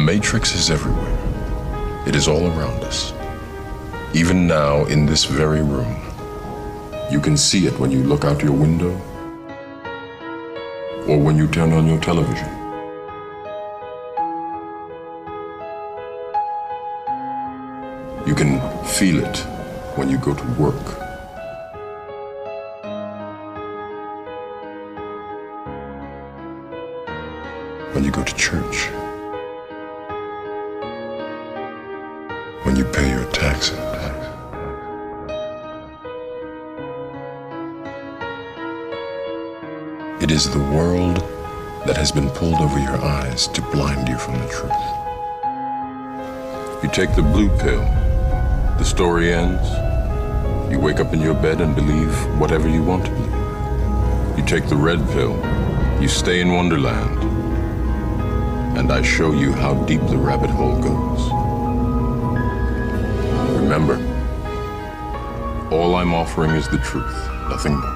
matrix is everywhere. It is all around us. Even now, in this very room. You can see it when you look out your window or when you turn on your television. You can feel it when you go to work. When you go to church. When you pay your taxes. It is the world that has been pulled over your eyes to blind you from the truth. You take the blue pill, the story ends. You wake up in your bed and believe whatever you want to believe. You take the red pill, you stay in Wonderland, and I show you how deep the rabbit hole goes. Remember, all I'm offering is the truth, nothing more.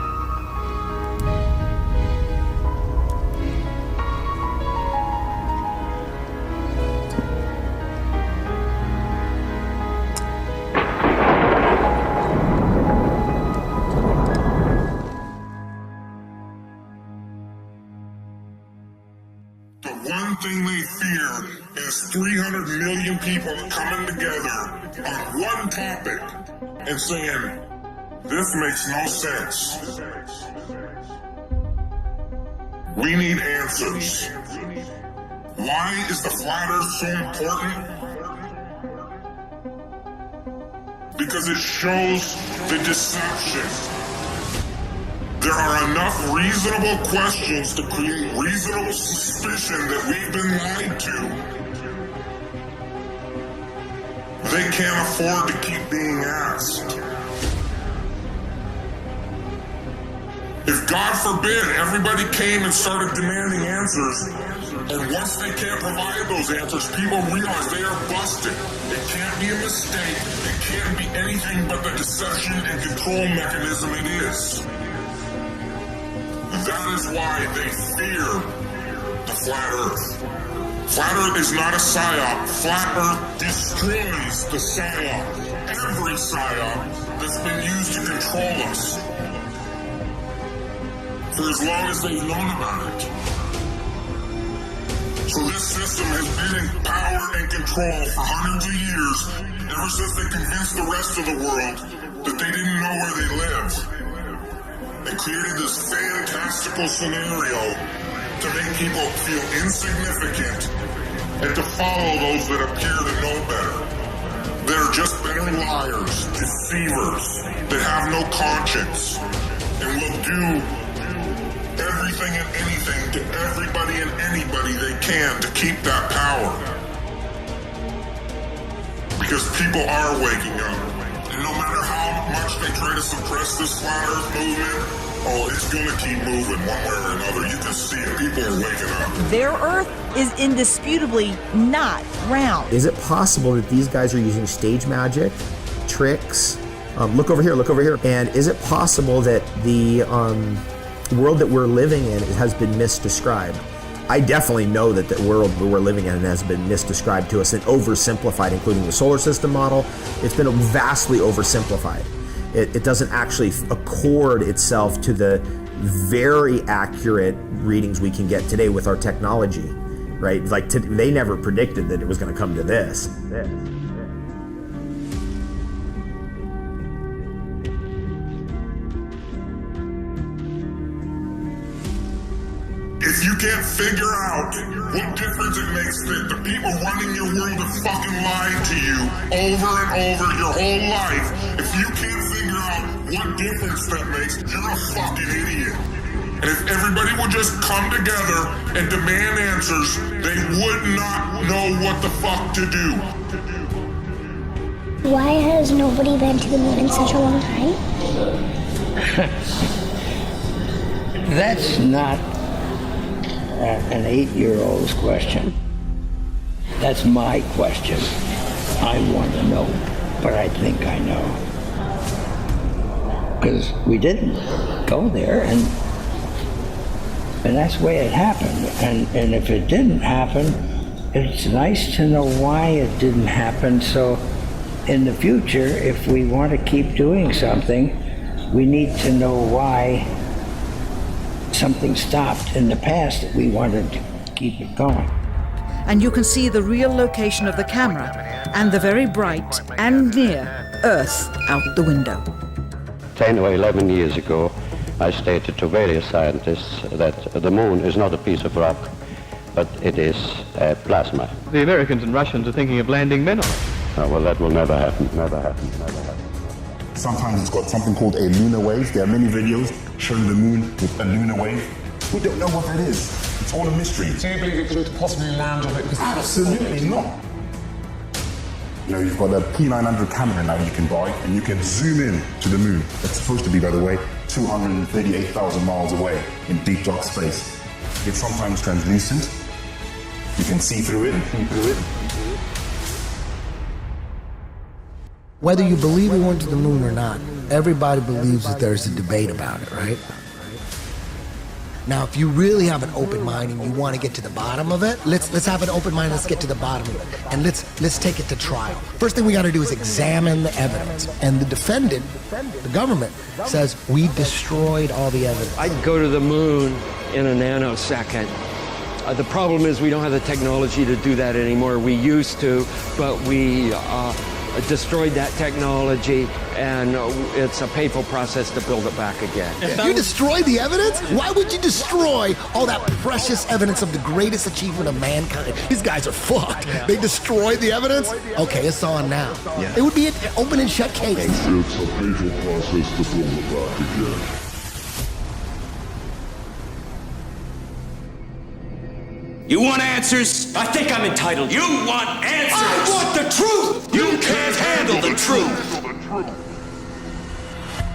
One thing they fear is 300 million people coming together on one topic and saying, this makes no sense. We need answers. Why is the flat earth so important? Because it shows the deception. There are enough reasonable questions to create reasonable suspicion that we've been lied to. They can't afford to keep being asked. If, God forbid, everybody came and started demanding answers, and once they can't provide those answers, people realize they are busted. It can't be a mistake. It can't be anything but the deception and control mechanism it is. That is why they fear the flat earth. Flat earth is not a psyop. Flat earth destroys the psyop. Every psyop that's been used to control us. For as long as they've known about it. So this system has been in power and control for hundreds of years, ever since they convinced the rest of the world that they didn't know where they lived. They created this fantastical scenario to make people feel insignificant and to follow those that appear to know better. They're just better liars, deceivers, that have no conscience and will do everything and anything to everybody and anybody they can to keep that power. Because people are waking up. And no matter how much they try to suppress this flat earth movement, oh, it's gonna keep moving one way or another. You can see it. People are waking up. Their earth is indisputably not round. Is it possible that these guys are using stage magic, tricks? Look over here, look over here. And is it possible that the world that we're living in has been misdescribed? I definitely know that the world we're living in has been misdescribed to us and oversimplified, including the solar system model. It's been vastly oversimplified. It doesn't actually accord itself to the very accurate readings we can get today with our technology, right? Like they never predicted that it was going to come to this. If you can't figure out what difference it makes that the people running your world have fucking lied to you over and over your whole life, if you can't figure out what difference that makes, you're a fucking idiot. And if everybody would just come together and demand answers, they would not know what the fuck to do. Why has nobody been to the moon in such a long time? That's not an 8-year-old's question. That's my question. I want to know, but I think I know. Because we didn't go there, and that's the way it happened. And if it didn't happen, it's nice to know why it didn't happen. So in the future, if we want to keep doing something, we need to know why something stopped in the past that we wanted to keep it going. And you can see the real location of the camera and the very bright and near Earth out the window. 10 or 11 years ago, I stated to various scientists that the moon is not a piece of rock, but it is plasma. The Americans and Russians are thinking of landing men on it. Oh, well, that will never happen, never happen, never happen. Sometimes it's got something called a lunar wave. There are many videos showing the moon with a lunar wave. We don't know what that is. It's all a mystery. Do you believe it could possibly land on it? Absolutely not. You know, you've got a P900 camera now you can buy, and you can zoom in to the moon. It's supposed to be, by the way, 238,000 miles away in deep dark space. It's sometimes translucent. You can see through it. Whether you believe we went to the moon or not, everybody believes that there's a debate about it, right? Now, if you really have an open mind and you want to get to the bottom of it, let's have an open mind. Let's get to the bottom of it, and let's take it to trial. First thing we got to do is examine the evidence. And the defendant, the government, says we destroyed all the evidence. I'd go to the moon in a nanosecond. The problem is we don't have the technology to do that anymore. We used to, but we destroyed that technology, and it's a painful process to build it back again. You destroyed the evidence? Why would you destroy all that precious evidence of the greatest achievement of mankind? These guys are fucked. They destroyed the evidence? Okay, it's on now. Yeah. It would be an open and shut case. It's a painful process to build it back again. You want answers? I think I'm entitled. You want answers? I want the truth! You can't handle the truth!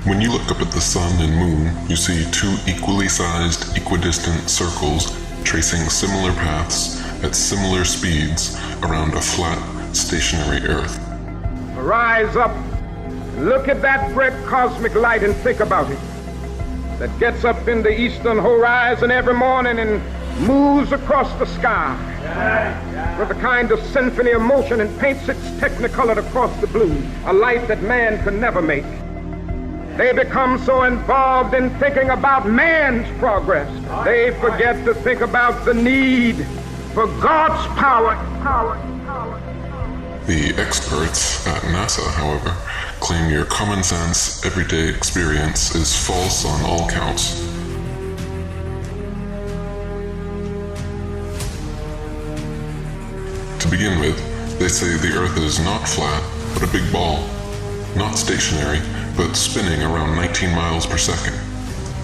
When you look up at the sun and moon, you see two equally sized, equidistant circles tracing similar paths at similar speeds around a flat, stationary Earth. Rise up, look at that great cosmic light and think about it. That gets up in the eastern horizon every morning and moves across the sky with a kind of symphony of motion and paints its technicolor across the blue, a light that man could never make. They become so involved in thinking about man's progress, they forget to think about the need for God's power. The experts at NASA, however, claim your common sense, everyday experience is false on all counts. To begin with, they say the Earth is not flat, but a big ball. Not stationary, but spinning around 19 miles per second.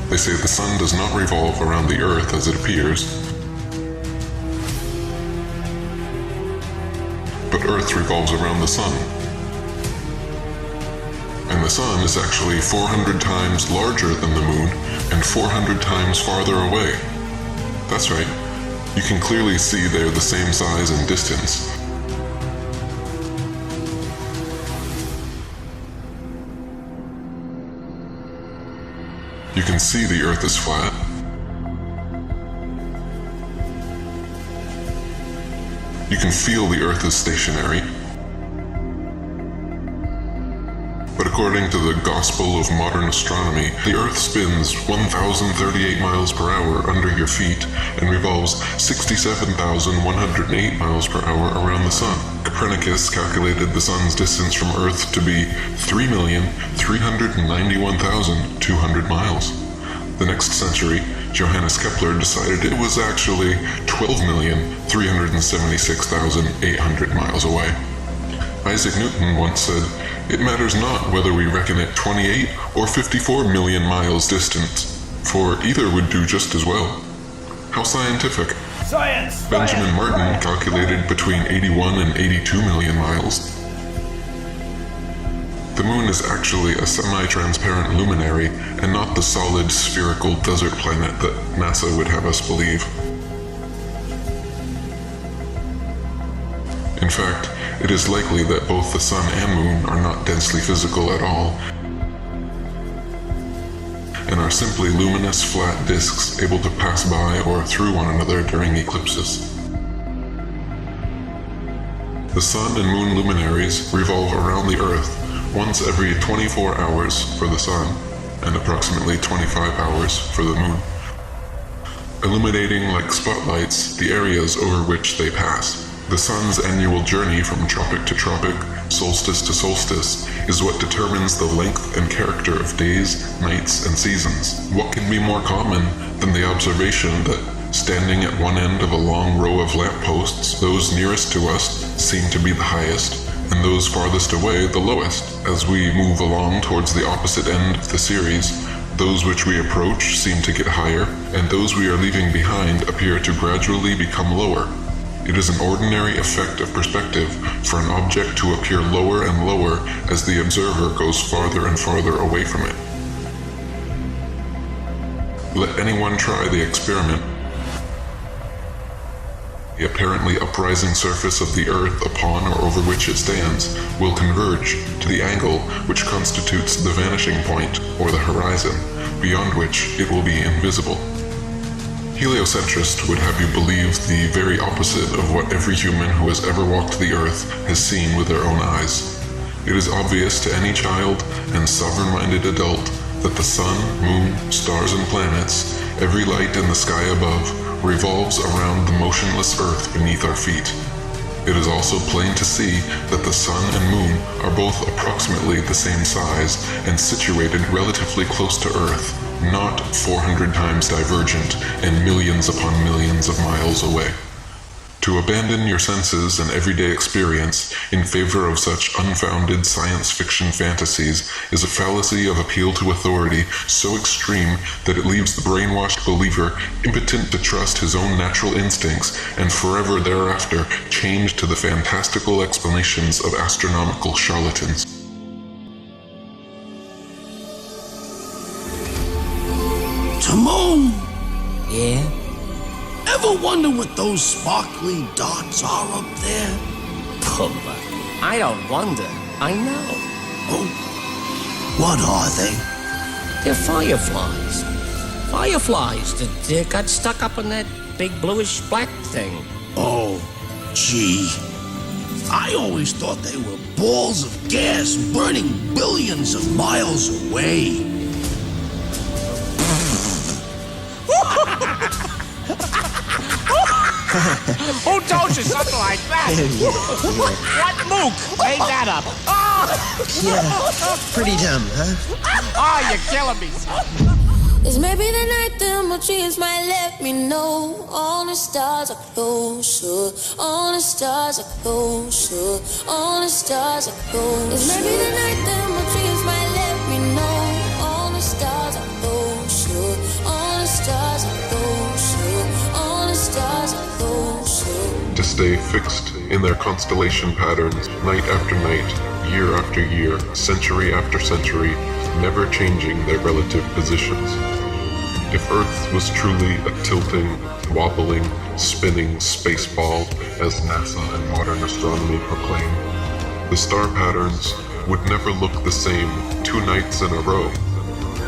They say the Sun does not revolve around the Earth as it appears, but Earth revolves around the Sun. And the Sun is actually 400 times larger than the Moon and 400 times farther away. That's right. You can clearly see they're the same size and distance. You can see the Earth is flat. You can feel the Earth is stationary. But according to the Gospel of Modern Astronomy, the Earth spins 1,038 miles per hour under your feet and revolves 67,108 miles per hour around the Sun. Copernicus calculated the Sun's distance from Earth to be 3,391,200 miles. The next century, Johannes Kepler decided it was actually 12,376,800 miles away. Isaac Newton once said, "It matters not whether we reckon it 28 or 54 million miles distant, for either would do just as well." How scientific. Science! Benjamin Martin calculated between 81 and 82 million miles. The Moon is actually a semi-transparent luminary and not the solid spherical desert planet that NASA would have us believe. In fact, it is likely that both the Sun and Moon are not densely physical at all, and are simply luminous flat disks able to pass by or through one another during eclipses. The sun and moon luminaries revolve around the Earth once every 24 hours for the sun and approximately 25 hours for the moon, illuminating like spotlights the areas over which they pass. The sun's annual journey from tropic to tropic, solstice to solstice, is what determines the length and character of days, nights, and seasons. What can be more common than the observation that, standing at one end of a long row of lampposts, those nearest to us seem to be the highest, and those farthest away the lowest. As we move along towards the opposite end of the series, those which we approach seem to get higher, and those we are leaving behind appear to gradually become lower. It is an ordinary effect of perspective for an object to appear lower and lower as the observer goes farther and farther away from it. Let anyone try the experiment. The apparently uprising surface of the Earth upon or over which it stands will converge to the angle which constitutes the vanishing point or the horizon, beyond which it will be invisible. Heliocentrists would have you believe the very opposite of what every human who has ever walked the Earth has seen with their own eyes. It is obvious to any child and sovereign-minded adult that the sun, moon, stars, and planets, every light in the sky above, revolves around the motionless Earth beneath our feet. It is also plain to see that the sun and moon are both approximately the same size and situated relatively close to Earth, not 400 times divergent and millions upon millions of miles away. To abandon your senses and everyday experience in favor of such unfounded science fiction fantasies is a fallacy of appeal to authority so extreme that it leaves the brainwashed believer impotent to trust his own natural instincts and forever thereafter chained to the fantastical explanations of astronomical charlatans. Timon! Yeah? Ever wonder what those sparkly dots are up there? Pumba. I don't wonder. I know. Oh? What are they? They're fireflies. Fireflies that got stuck up in that big bluish black thing. Oh, gee. I always thought they were balls of gas burning billions of miles away. Who told you something like that? What mook made that up? Yeah, pretty dumb, huh? Oh, you're killing me, son. It's maybe the night the machines might let me know. All the stars are closer. All the stars are closer. All the stars are closer. It's maybe the night the machines might let me know. All the stars are closer. All the stars are closer. All the stars are closer. To stay fixed in their constellation patterns, night after night, year after year, century after century, never changing their relative positions. If Earth was truly a tilting, wobbling, spinning space ball, as NASA and modern astronomy proclaim, the star patterns would never look the same 2 nights in a row,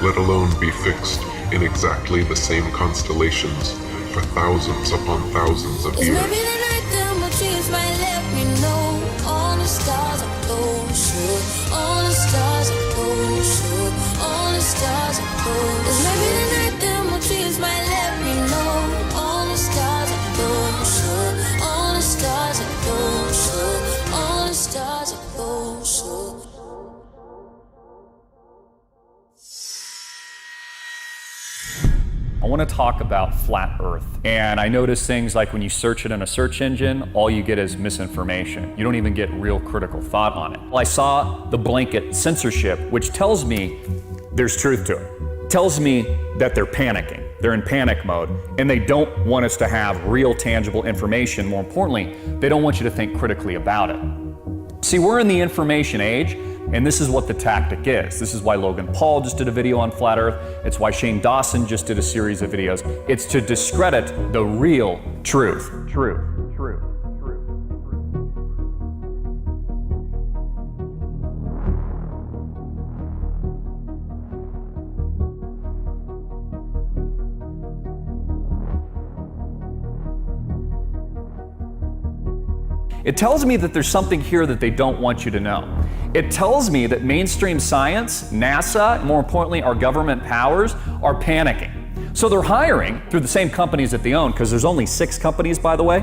let alone be fixed in exactly the same constellations for thousands upon thousands of years. Maybe the night the machines might let me know. All the stars are closer. All the stars are closer. All the stars are closer. Maybe the night the machines might let me know. All the stars are closer. All the stars are closer. All the stars are closer. I want to talk about flat Earth. And I notice things like when you search it in a search engine, all you get is misinformation. You don't even get real critical thought on it. Well, I saw the blanket censorship, which tells me there's truth to it. It tells me that they're panicking. They're in panic mode, and they don't want us to have real tangible information. More importantly, they don't want you to think critically about it. See, we're in the information age, and this is what the tactic is. This is why Logan Paul just did a video on flat Earth. It's why Shane Dawson just did a series of videos. It's to discredit the real truth. It tells me that there's something here that they don't want you to know. It tells me that mainstream science, NASA, and more importantly, our government powers are panicking. So they're hiring through the same companies that they own, because there's only 6 companies, by the way.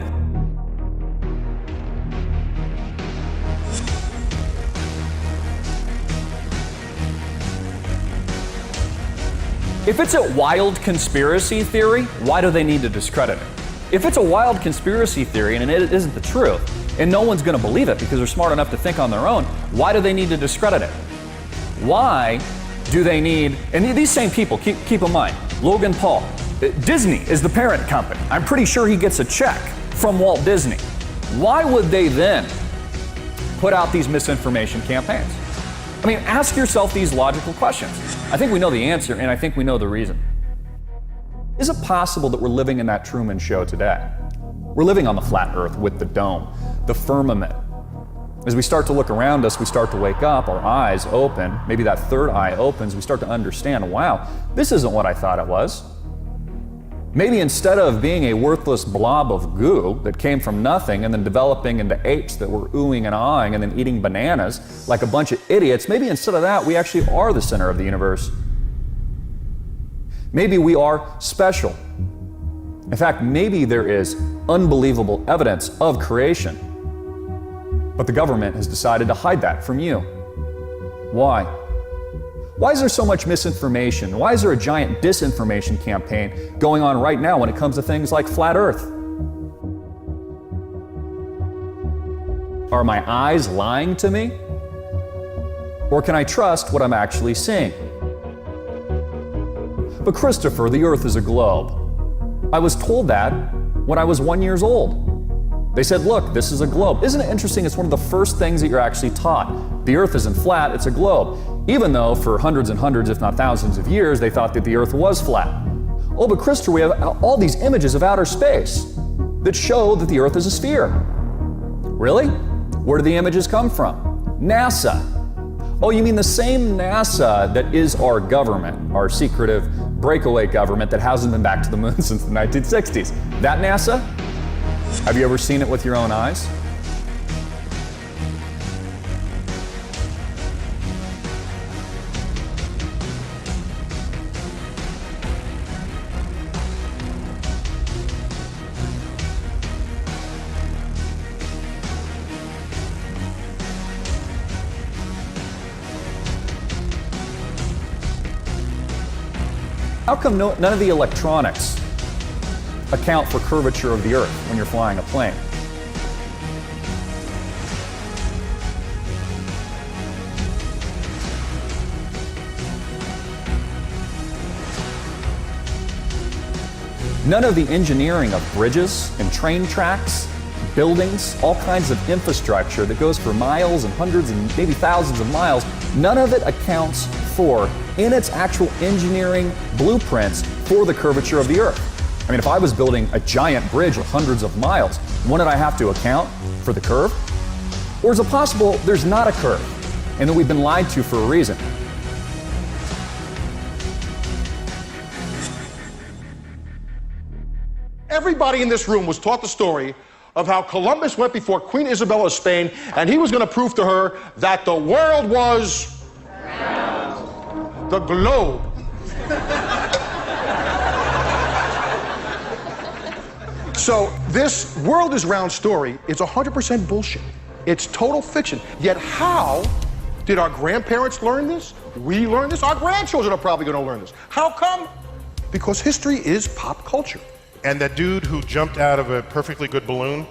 If it's a wild conspiracy theory, why do they need to discredit it? If it's a wild conspiracy theory and it isn't the truth, and no one's going to believe it because they're smart enough to think on their own, why do they need to discredit it? Why do they need, and these same people, keep in mind, Logan Paul, Disney is the parent company. I'm pretty sure he gets a check from Walt Disney. Why would they then put out these misinformation campaigns? I mean, ask yourself these logical questions. I think we know the answer, and I think we know the reason. Is it possible that we're living in that Truman Show today? We're living on the flat earth with the dome, the firmament. As we start to look around us, we start to wake up, our eyes open, maybe that third eye opens, we start to understand, wow, this isn't what I thought it was. Maybe instead of being a worthless blob of goo that came from nothing and then developing into apes that were oohing and aahing and then eating bananas like a bunch of idiots, maybe instead of that, we actually are the center of the universe. Maybe we are special. In fact, maybe there is unbelievable evidence of creation, but the government has decided to hide that from you. Why? Why is there so much misinformation? Why is there a giant disinformation campaign going on right now when it comes to things like flat Earth? Are my eyes lying to me? Or can I trust what I'm actually seeing? But Christopher, the Earth is a globe. I was told that when I was 1 year old. They said, look, this is a globe. Isn't it interesting? It's one of the first things that you're actually taught. The Earth isn't flat, it's a globe. Even though for hundreds and hundreds, if not thousands of years, they thought that the Earth was flat. Oh, but Christopher, we have all these images of outer space that show that the Earth is a sphere. Really? Where do the images come from? NASA. Oh, you mean the same NASA that is our government, our secretive breakaway government that hasn't been back to the moon since the 1960s. That NASA? Have you ever seen it with your own eyes? How come none of the electronics account for curvature of the Earth when you're flying a plane? None of the engineering of bridges and train tracks, buildings, all kinds of infrastructure that goes for miles and hundreds and maybe thousands of miles, none of it accounts for, in its actual engineering blueprints, for the curvature of the Earth. I mean, if I was building a giant bridge of hundreds of miles, wouldn't I have to account for the curve? Or is it possible there's not a curve and that we've been lied to for a reason? Everybody in this room was taught the story of how Columbus went before Queen Isabella of Spain and he was going to prove to her that the world was round. The globe. So this world is round story is 100% bullshit. It's total fiction. Yet how did our grandparents learn this? We learned this? Our grandchildren are probably going to learn this. How come? Because history is pop culture. And that dude who jumped out of a perfectly good balloon,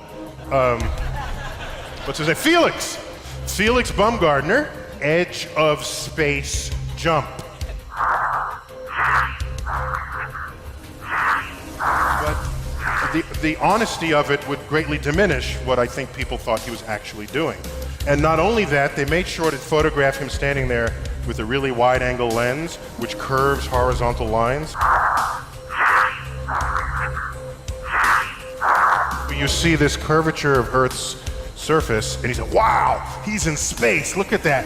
what's his name? Felix Baumgartner, edge of space jump. But the honesty of it would greatly diminish what I think people thought he was actually doing. And not only that, they made sure to photograph him standing there with a really wide-angle lens, which curves horizontal lines. You see this curvature of Earth's surface, and he said, wow, he's in space, look at that.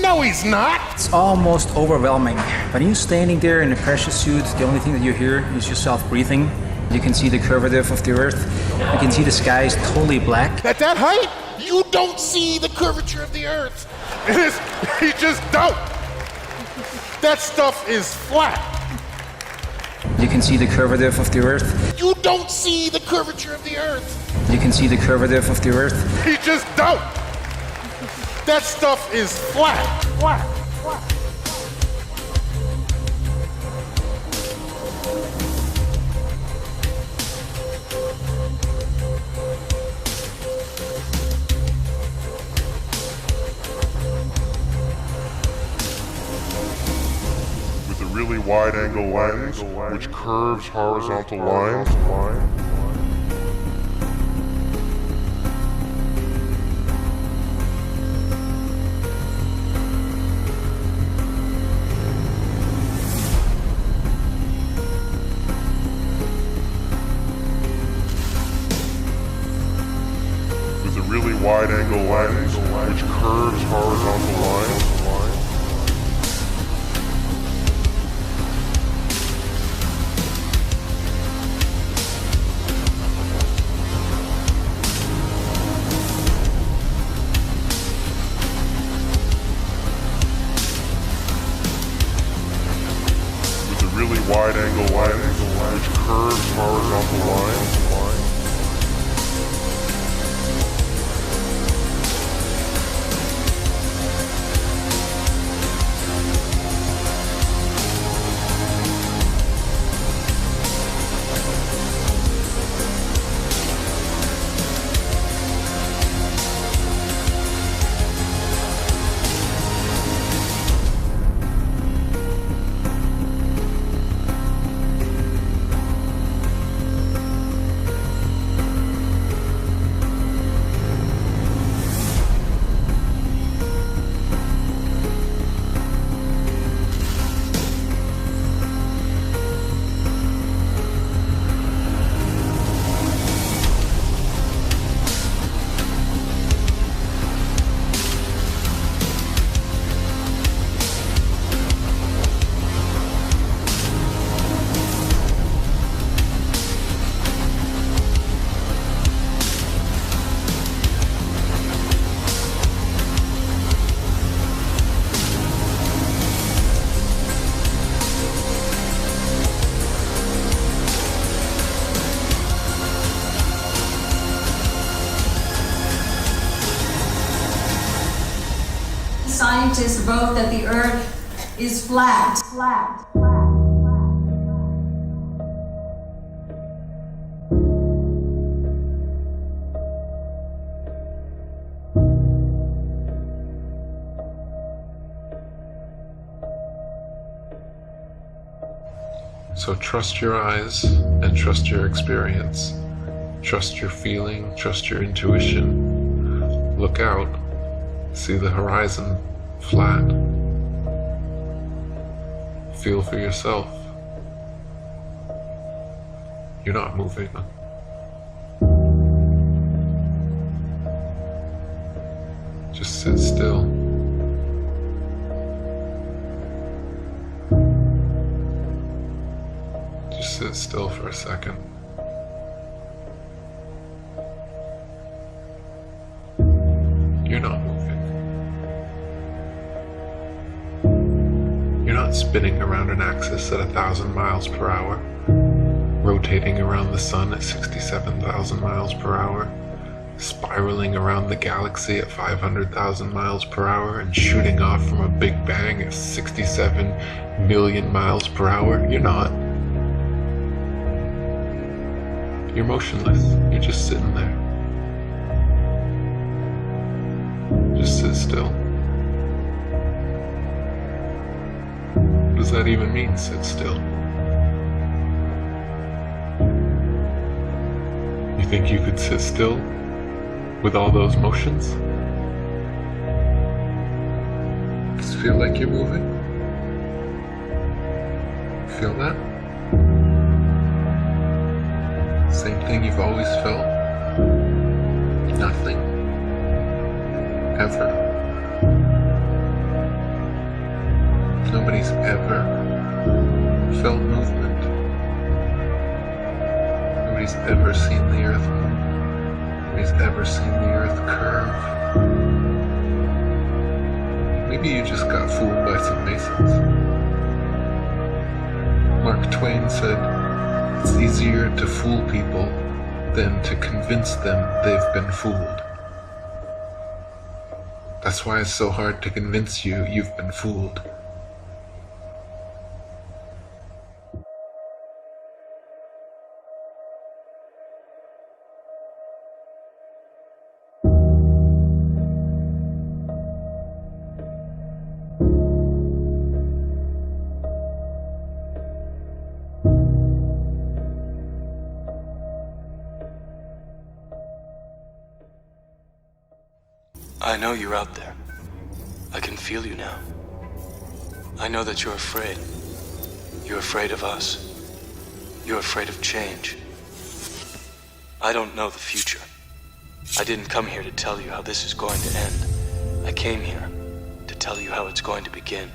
No, he's not. It's almost overwhelming. When you're standing there in a pressure suit, the only thing that you hear is yourself breathing. You can see the curvature of the Earth. You can see the sky is totally black. At that height, You don't see the curvature of the Earth. It is, you just don't. That stuff is flat. You can see the curvature of the Earth. You don't see the curvature of the Earth. You can see the curvature of the Earth. You just don't. That stuff is flat, flat. With a really wide-angle lens, which curves horizontal lines. With a really wide-angle lens, which curves horizontal lines. Really wide-angle lens, which curves horizontal lines. Scientists vote that the Earth is flat. So trust your eyes and trust your experience. Trust your feeling, trust your intuition. Look out, see the horizon flat. Feel for yourself. You're not moving. Just sit still. Just sit still for a second. You're not moving. You're not spinning around an axis at 1,000 miles per hour, rotating around the sun at 67,000 miles per hour, spiraling around the galaxy at 500,000 miles per hour, and shooting off from a Big Bang at 67 million miles per hour. You're not. You're motionless. You're just sitting there. Just sit still. What does that even mean, sit still? You think you could sit still with all those motions? Does it feel like you're moving? Feel that? Same thing you've always felt? Nothing. Ever. Nobody's ever felt movement. Nobody's ever seen the earth move. anybody's ever seen the Earth curve. Maybe you just got fooled by some Masons. Mark Twain said, "It's easier to fool people than to convince them they've been fooled." That's why it's so hard to convince you you've been fooled. I know you're out there. I can feel you now. I know that you're afraid. You're afraid of us. You're afraid of change. I don't know the future. I didn't come here to tell you how this is going to end. I came here to tell you how it's going to begin.